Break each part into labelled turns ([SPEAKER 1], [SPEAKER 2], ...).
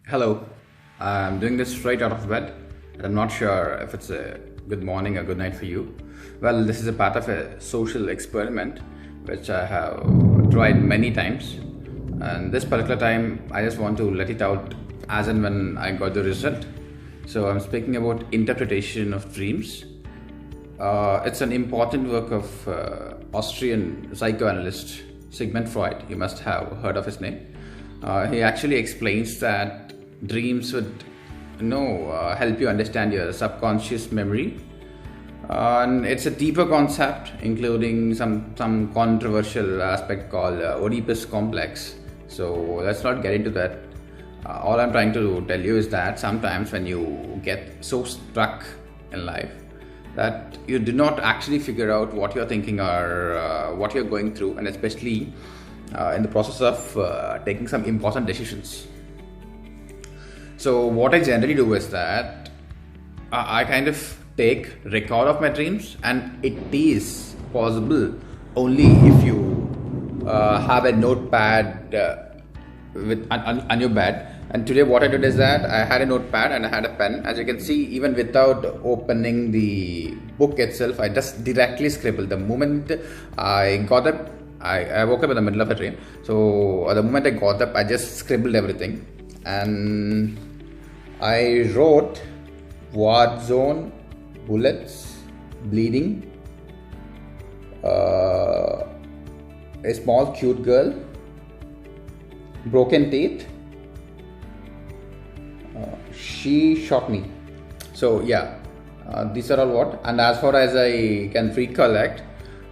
[SPEAKER 1] Hello, I'm doing this straight out of bed, and I'm not sure if it's a good morning or good night for you. Well, this is a part of a social experiment which I have tried many times, and this particular time I just want to let it out as and when I got the result. So, I'm speaking about interpretation of dreams. It's an important work of Austrian psychoanalyst Sigmund Freud. You must have heard of his name. He actually explains that dreams would help you understand your subconscious memory, and it's a deeper concept including some controversial aspect called Oedipus complex. So let's not get into that. All I'm trying to tell you is that sometimes when you get so stuck in life that you do not actually figure out what you're thinking or what you're going through, and especially in the process of taking some important decisions. So what I generally do is that I kind of take record of my dreams, and it is possible only if you have a notepad on your bed. And today what I did is that I had a notepad and I had a pen. As you can see, even without opening the book itself, I just directly scribbled. The moment I got up, I woke up in the middle of a dream. So the moment I got up, I just scribbled everything. And I wrote war zone, bullets, bleeding, a small cute girl, broken teeth, she shot me. So yeah, these are all what. And as far as I can recollect,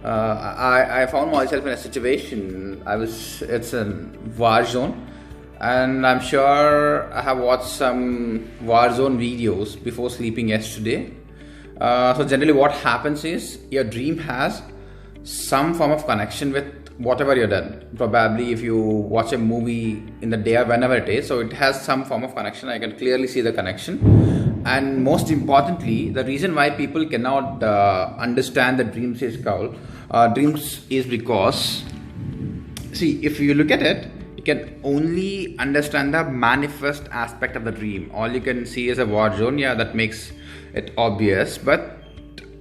[SPEAKER 1] I found myself in a situation. It's a war zone, and I'm sure I have watched some war zone videos before sleeping yesterday. So generally what happens is your dream has some form of connection with whatever you've done. Probably if you watch a movie in the day or whenever it is, so it has some form of connection. I can clearly see the connection. And most importantly, the reason why people cannot understand the dreams is because, see, if you look at it, you can only understand the manifest aspect of the dream. All you can see is a war zone. Yeah, that makes it obvious. But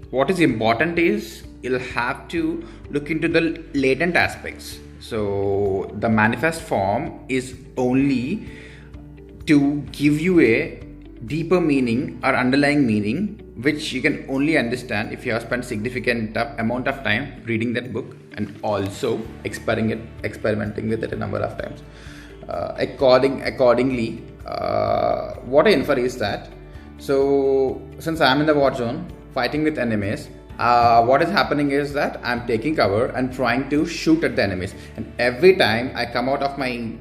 [SPEAKER 1] what is important is you'll have to look into the latent aspects. So the manifest form is only to give you a deeper meaning or underlying meaning, which you can only understand if you have spent significant amount of time reading that book and also experimenting with it a number of times. Accordingly, what I infer is that, so since I'm in the war zone fighting with enemies, what is happening is that I'm taking cover and trying to shoot at the enemies. And every time I come out of my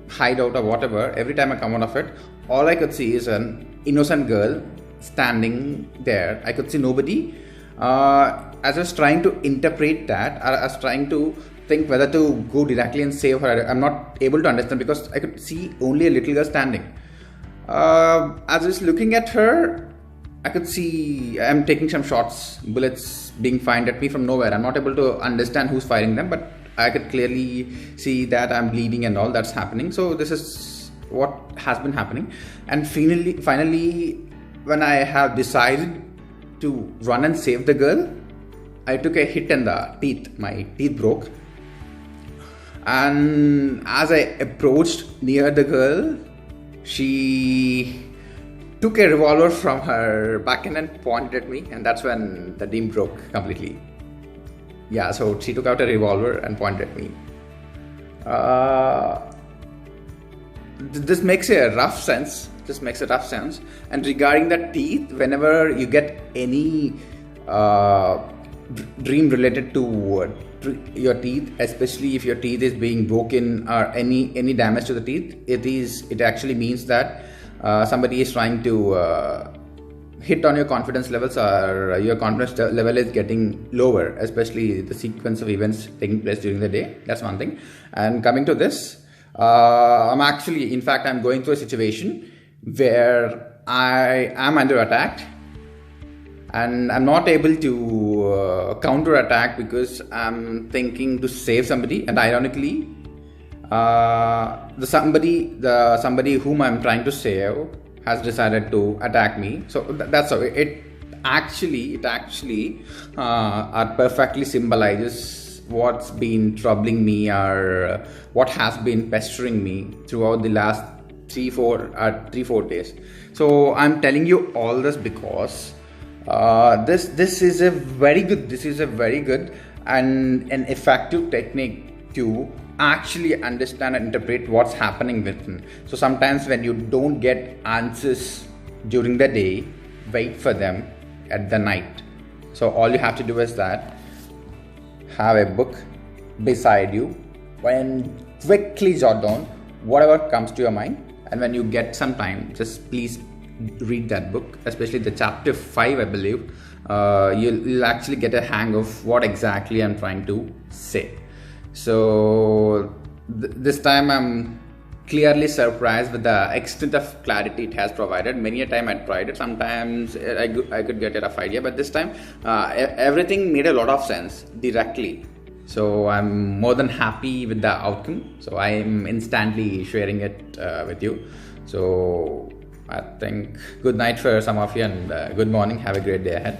[SPEAKER 1] hideout or whatever, every time I come out of it, all I could see is an innocent girl standing there. I could see nobody. As I was trying to interpret that, I was trying to think whether to go directly and save her. I'm not able to understand because I could see only a little girl standing. As I was looking at her, I could see I'm taking some shots, bullets being fired at me from nowhere. I'm not able to understand who's firing them, but I could clearly see that I'm bleeding and all that's happening. So this is what has been happening. And finally, when I have decided to run and save the girl, I took a hit in the teeth. My teeth broke. And as I approached near the girl, she took a revolver from her backend and pointed at me, and that's when the dream broke completely. Yeah, so she took out a revolver and pointed at me. This makes a rough sense. And regarding the teeth, whenever you get any dream related to your teeth, especially if your teeth is being broken or any damage to the teeth, it actually means that somebody is trying to hit on your confidence levels, or your confidence level is getting lower, especially the sequence of events taking place during the day. That's one thing. And coming to this, I'm going through a situation where I am under attack and I'm not able to counter attack because I'm thinking to save somebody. And ironically, the somebody whom I'm trying to save has decided to attack me. So that's how it actually perfectly symbolizes what's been troubling me, or what has been pestering me throughout the last 3-4 days. So I'm telling you all this because this is a very good and an effective technique to actually understand and interpret what's happening within. So sometimes when you don't get answers during the day, wait for them at the night. So all you have to do is that have a book beside you and quickly jot down whatever comes to your mind, and when you get some time, just please read that book, especially the chapter 5, I believe. You'll actually get a hang of what exactly I'm trying to say. So this time I'm clearly surprised with the extent of clarity it has provided. Many a time I tried it, sometimes I could get a rough idea, but this time everything made a lot of sense directly. So I'm more than happy with the outcome. So I'm instantly sharing it with you. So I think good night for some of you, and good morning. Have a great day ahead.